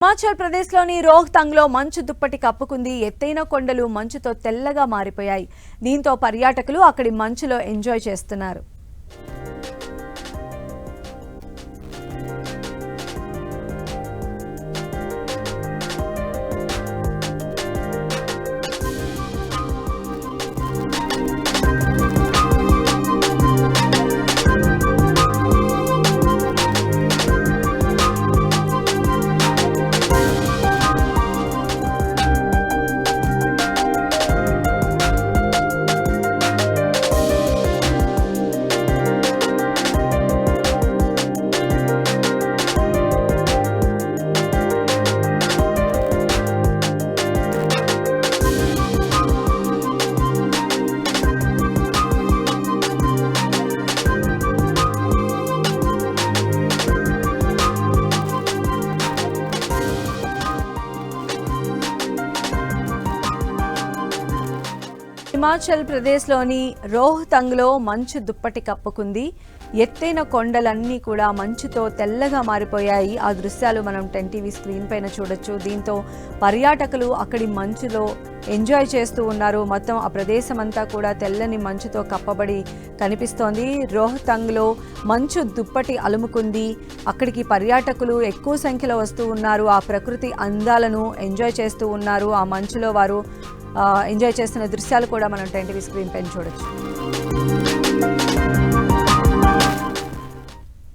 హిమాచల్ ప్రదేశ్లోని రోహ్తంగ్లో మంచు దుప్పటి కప్పుకుంది. ఎత్తైన కొండలు మంచుతో తెల్లగా మారిపోయాయి. దీంతో పర్యాటకులు అక్కడి మంచులో ఎంజాయ్ చేస్తున్నారు. హిమాచల్ ప్రదేశ్లోని రోహ్తంగ్లో మంచు దుప్పటి కప్పుకుంది. ఎత్తైన కొండలన్నీ కూడా మంచుతో తెల్లగా మారిపోయాయి. ఆ దృశ్యాలు మనం 10 టీవీ స్క్రీన్ పైన చూడొచ్చు. దీంతో పర్యాటకులు అక్కడి మంచులో ఎంజాయ్ చేస్తూ ఉన్నారు. మొత్తం ఆ ప్రదేశం అంతా కూడా తెల్లని మంచుతో కప్పబడి కనిపిస్తోంది. రోహ్తంగ్లో మంచు దుప్పటి అలుముకుంది. అక్కడికి పర్యాటకులు ఎక్కువ సంఖ్యలో వస్తూ ఉన్నారు. ఆ ప్రకృతి అందాలను ఎంజాయ్ చేస్తూ ఉన్నారు. ఆ మంచులో వారు ఎంజాయ్ చేస్తున్న దృశ్యాలు కూడా మనం 10 టీవీ స్క్రీన్ పైన చూడొచ్చు.